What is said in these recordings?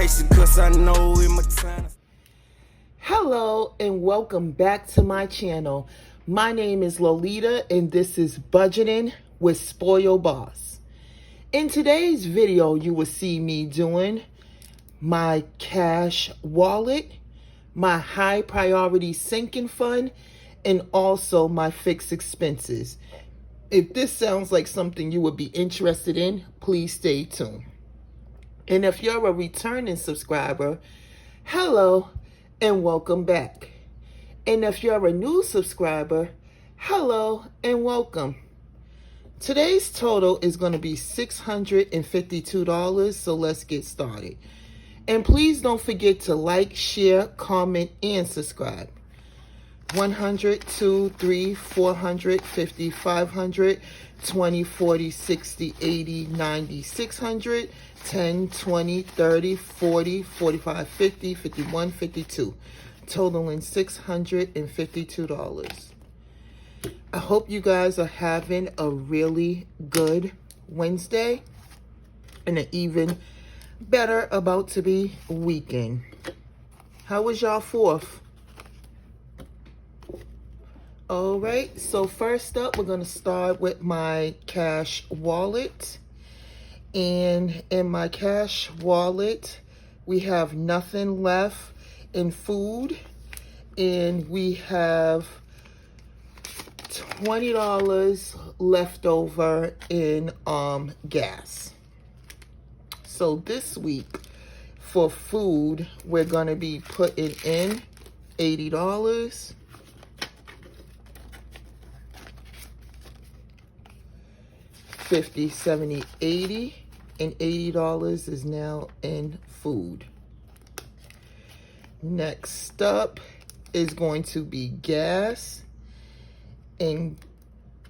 patient, cause I know in my time. Hello and welcome back to my channel. My name is Lolita and this is Budgeting with Spoil Boss. In today's video, you will see me doing my cash wallet, my high priority sinking fund, and also my fixed expenses. If this sounds like something you would be interested in, please stay tuned. And if you're a returning subscriber, hello and welcome back. And if you're a new subscriber, hello and welcome. Today's total is going to be $652, so let's get started. And please don't forget to like, share, comment, and subscribe. 100, 2, 3, 400, 50, 500, 20, 40, 60, 80, 90, 600, 10, 20, 30, 40, 45, 50, 51, 52, totaling $652. I hope you guys are having a really good Wednesday and an even better about to be weekend. How was y'all 4th? All right, so first up, we're going to start with my cash wallet. And in my cash wallet, we have nothing left in food. And we have $20 left over in gas. So this week for food, we're going to be putting in $80. 50, 70, 80, and $80 is now in food. Next up is going to be gas, and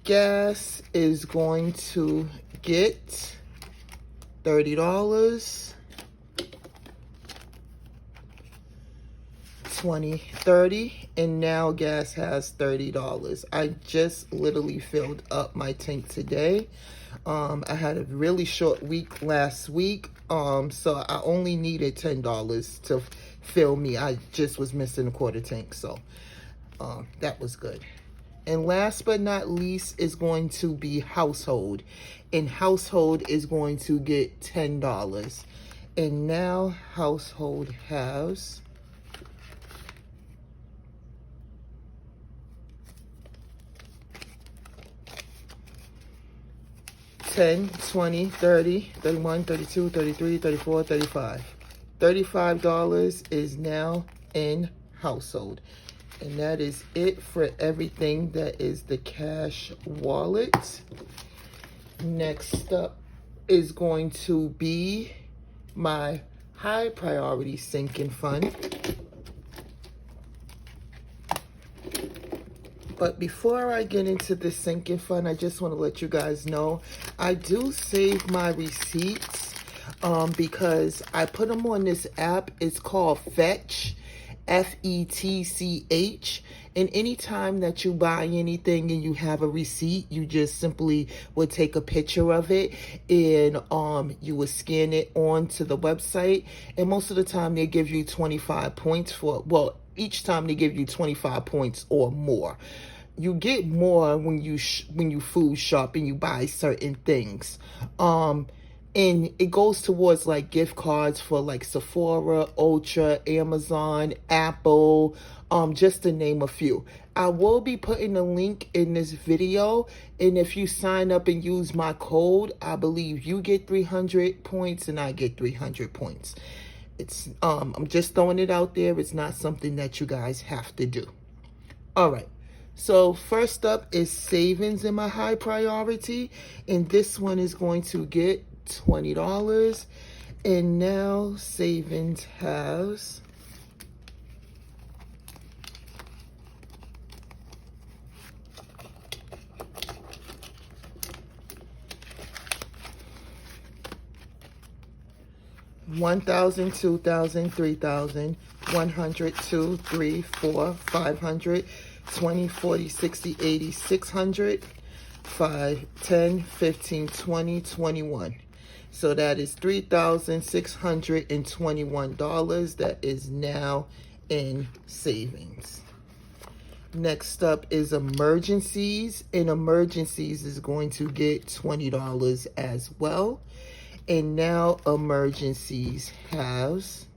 gas is going to get $30, 20, 30, and now gas has $30. I just literally filled up my tank today. I had a really short week last week, so I only needed $10 to fill me. I just was missing a quarter tank, so that was good. And last but not least is going to be household, and household is going to get $10. And now household has $10, 20, 30, 31, 32, 33, 34, 35. $35 is now in household. And that is it for everything that is the cash wallet. Next up is going to be my high priority sinking fund. But before I get into the sinking fund, I just want to let you guys know I do save my receipts because I put them on this app. It's called Fetch, F-E-T-C-H. And anytime that you buy anything and you have a receipt, you just simply would take a picture of it and you would scan it onto the website. And most of the time they give you 25 points for, well, each time they give you 25 points or more. You get more when you food shop and you buy certain things. And it goes towards like gift cards for like Sephora, Ultra, Amazon, Apple, just to name a few. I will be putting a link in this video, and if you sign up and use my code, I believe you get 300 points and I get 300 points. It's I'm just throwing it out there. It's not something that you guys have to do. All right. So first up is savings in my high priority, and this one is going to get $20. And now savings has $1,000, $2,000, $3,000, $100, $200, $300, $400, $500, $20, $40, $60, $80, $600, $5, $10, $15, $20, $21. So that is $3,621 that is now in savings. Next up is emergencies, and emergencies is going to get $20 as well. And now emergencies has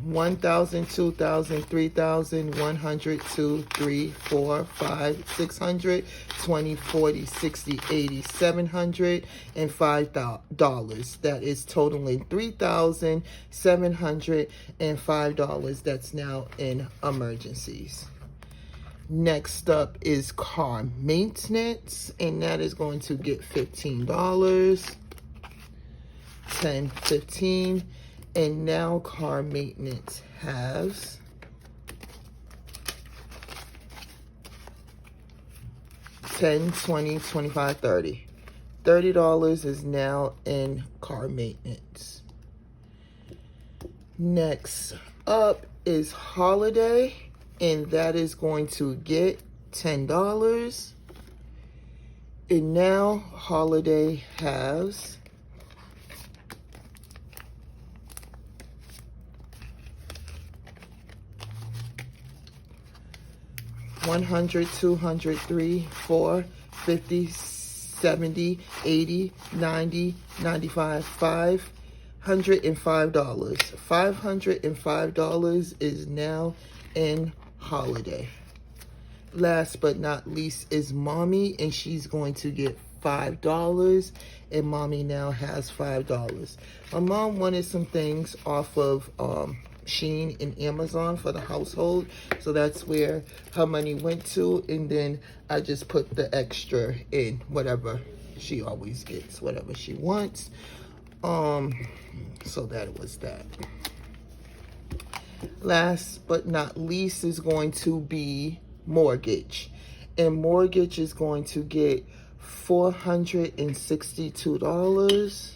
$1,000, $2,000, $3,000, $100, $200, $300, $400, $500, $600, $20, $40, $60, $80, $700, and $5. That is totaling $3,705. That's now in emergencies. Next up is car maintenance, and that is going to get $15, $10, $15. And now car maintenance has $10, $20, $25, $30. $30 is now in car maintenance. Next up is holiday, and that is going to get $10. And now holiday has $100, $200, $300, $400, $50, $70, $80, $90, $95, $505. $505 is now in holiday. Last but not least is mommy, and she's going to get $5, and mommy now has $5. My mom wanted some things off of Shein and Amazon for the household, so that's where her money went to, and then I just put the extra in whatever she always gets, whatever she wants. So that was that. Last but not least is going to be mortgage, and mortgage is going to get $462.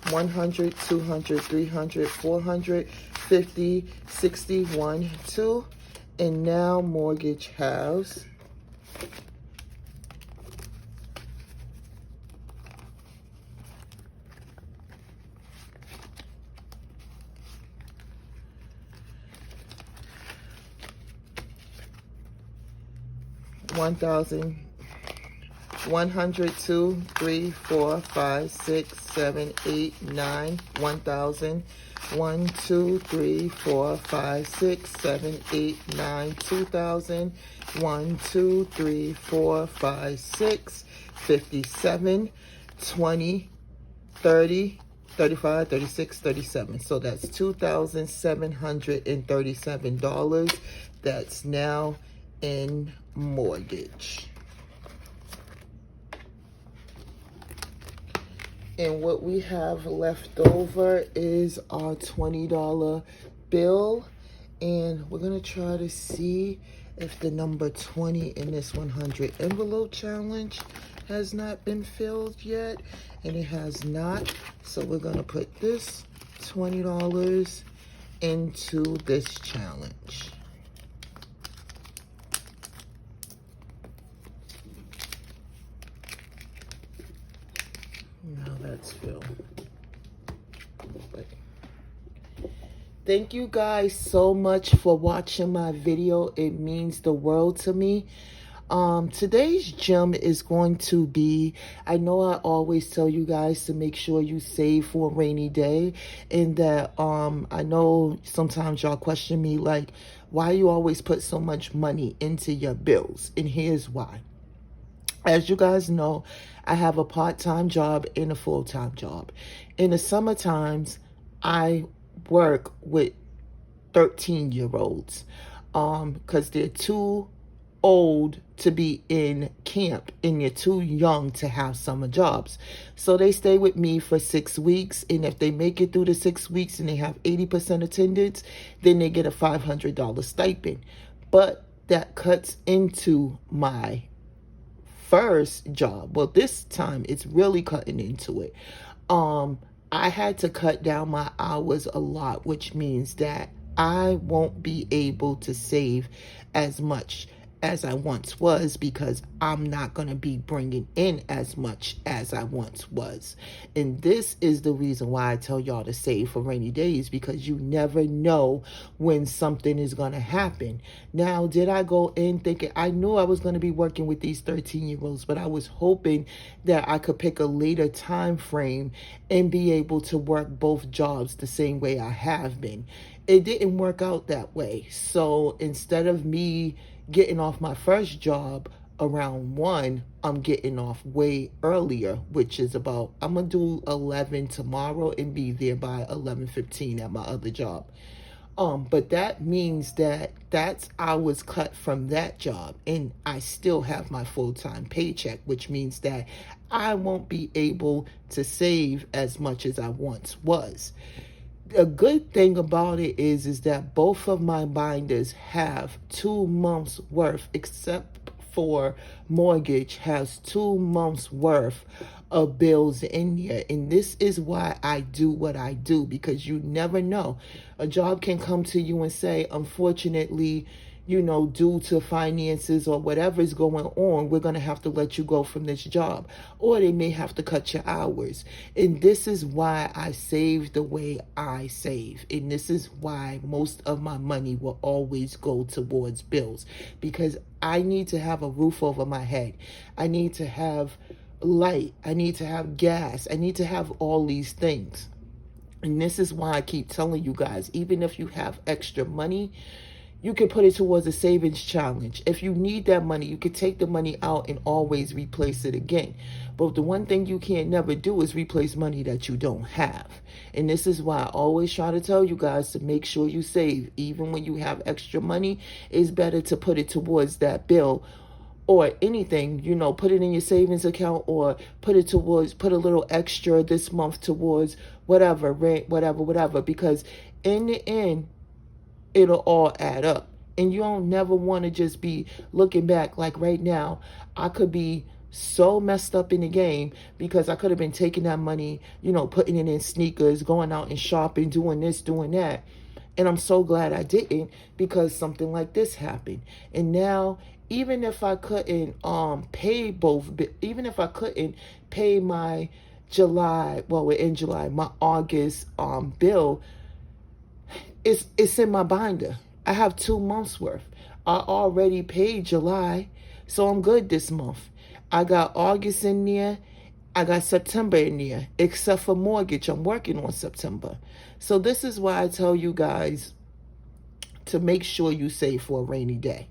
$100, $200, $300, $400, $50, $61, $2. And now mortgage has $1,000, $100, $200, $300, $400, $500, $600, $700, $800, $900, $1,000, $1,000, $200, $300, $400, $500, $600, $700, $800, $900, $2,000, $1,000, $200, $300, $400, $500, $600, $57, $20, $30, $35, $36, $37. So that's $2,737. That's now in mortgage. And what we have left over is our $20 bill. And we're going to try to see if the number 20 in this 100 envelope challenge has not been filled yet. And it has not. So we're going to put this $20 into this challenge. Now that's filled. Thank you guys so much for watching my video. It means the world to me. Today's gem is going to be, I know I always tell you guys to make sure you save for a rainy day, and that I know sometimes y'all question me like, why you always put so much money into your bills? And here's why. As you guys know, I have a part-time job and a full-time job. In the summer times, I work with 13-year-olds because they're too old to be in camp and they're too young to have summer jobs. So they stay with me for 6 weeks, and if they make it through the 6 weeks and they have 80% attendance, then they get a $500 stipend. But that cuts into my first job. Well, this time it's really cutting into it. I had to cut down my hours a lot, which means that I won't be able to save as much as I once was because I'm not going to be bringing in as much as I once was. And this is the reason why I tell y'all to save for rainy days, because you never know when something is going to happen. Now, did I go in thinking I knew I was going to be working with these 13-year-olds, but I was hoping that I could pick a later time frame and be able to work both jobs the same way I have been. It didn't work out that way. So instead of me getting off my first job around 1, I'm getting off way earlier, which is about, I'm gonna do 11 tomorrow and be there by 11:15 at my other job. But that means that that's hours cut from that job, and I still have my full-time paycheck, which means that I won't be able to save as much as I once was. A good thing about it is that both of my binders have 2 months worth, except for mortgage has 2 months worth of bills in here. And this is why I do what I do, because you never know. A job can come to you and say, unfortunately, due to finances or whatever is going on, we're going to have to let you go from this job. Or they may have to cut your hours. And this is why I save the way I save. And this is why most of my money will always go towards bills. Because I need to have a roof over my head. I need to have light. I need to have gas. I need to have all these things. And this is why I keep telling you guys, even if you have extra money, you can put it towards a savings challenge. If you need that money, you can take the money out and always replace it again. But the one thing you can't never do is replace money that you don't have. And this is why I always try to tell you guys to make sure you save. Even when you have extra money, it's better to put it towards that bill or anything, put it in your savings account, or put a little extra this month towards whatever, rent, whatever. Because in the end, it'll all add up. And you don't never want to just be looking back. Like right now, I could be so messed up in the game because I could have been taking that money, putting it in sneakers, going out and shopping, doing this, doing that. And I'm so glad I didn't, because something like this happened. And now, even if I couldn't even if I couldn't pay my July, well, we're in July, my August bill, it's in my binder. I have 2 months worth. I already paid July, so I'm good this month. I got August in there. I got September in there, except for mortgage. I'm working on September. So this is why I tell you guys to make sure you save for a rainy day.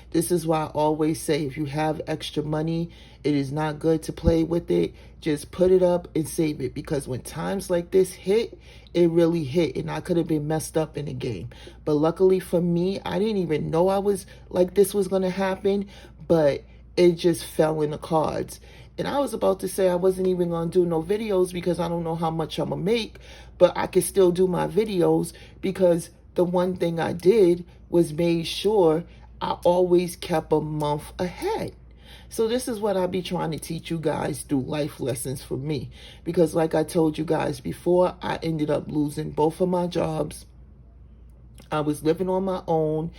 This is why I always say, if you have extra money, it is not good to play with it. Just put it up and save it, because when times like this hit, it really hit, and I could have been messed up in the game. But luckily for me, I didn't even know this was going to happen, but it just fell in the cards. And I was about to say I wasn't even going to do no videos because I don't know how much I'm going to make, but I could still do my videos, because the one thing I did was made sure I always kept a month ahead. So this is what I be trying to teach you guys through life lessons for me. Because like I told you guys before, I ended up losing both of my jobs. I was living on my own,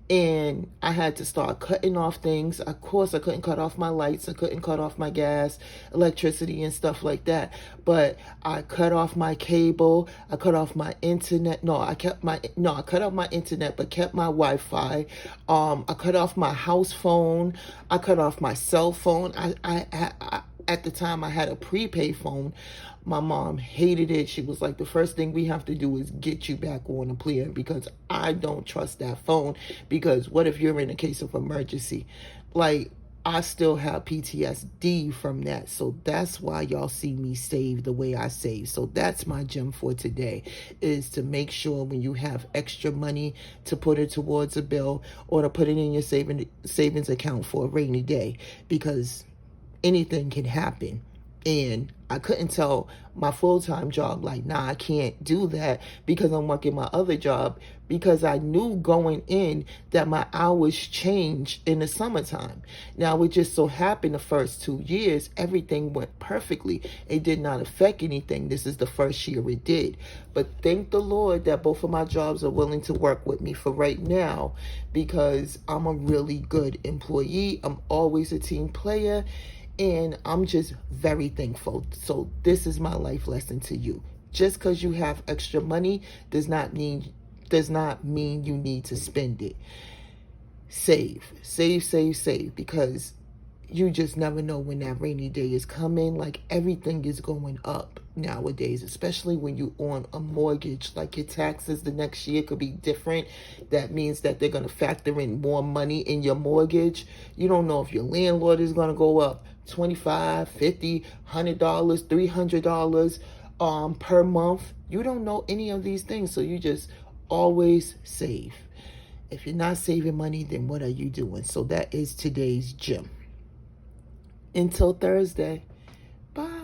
and I had to start cutting off things. Of course, I couldn't cut off my lights. I couldn't cut off my gas, electricity, and stuff like that. But I cut off my cable. I cut off my internet. I cut off my internet, but kept my Wi-Fi. I cut off my house phone. I cut off my cell phone. At the time, I had a prepaid phone. My mom hated it. She was like, the first thing we have to do is get you back on the plan, because I don't trust that phone. Because what if you're in a case of emergency? Like, I still have PTSD from that. So that's why y'all see me save the way I save. So that's my gem for today, is to make sure when you have extra money to put it towards a bill, or to put it in your savings account for a rainy day, because anything can happen. And I couldn't tell my full-time job, like, nah, I can't do that because I'm working my other job, because I knew going in that my hours change in the summertime. Now, it just so happened the first 2 years, everything went perfectly. It did not affect anything. This is the first year it did. But thank the Lord that both of my jobs are willing to work with me for right now, because I'm a really good employee. I'm always a team player. And I'm just very thankful. So this is my life lesson to you. Just because you have extra money does not mean you need to spend it. Save, save, save, save, because you just never know when that rainy day is coming. Like, everything is going up nowadays, especially when you on a mortgage. Like, your taxes the next year could be different. That means that they're going to factor in more money in your mortgage. You don't know if your landlord is going to go up $25, $50, $100, $300 per month. You don't know any of these things, so you just always save. If you're not saving money, then what are you doing? So that is today's gem. Until Thursday. Bye.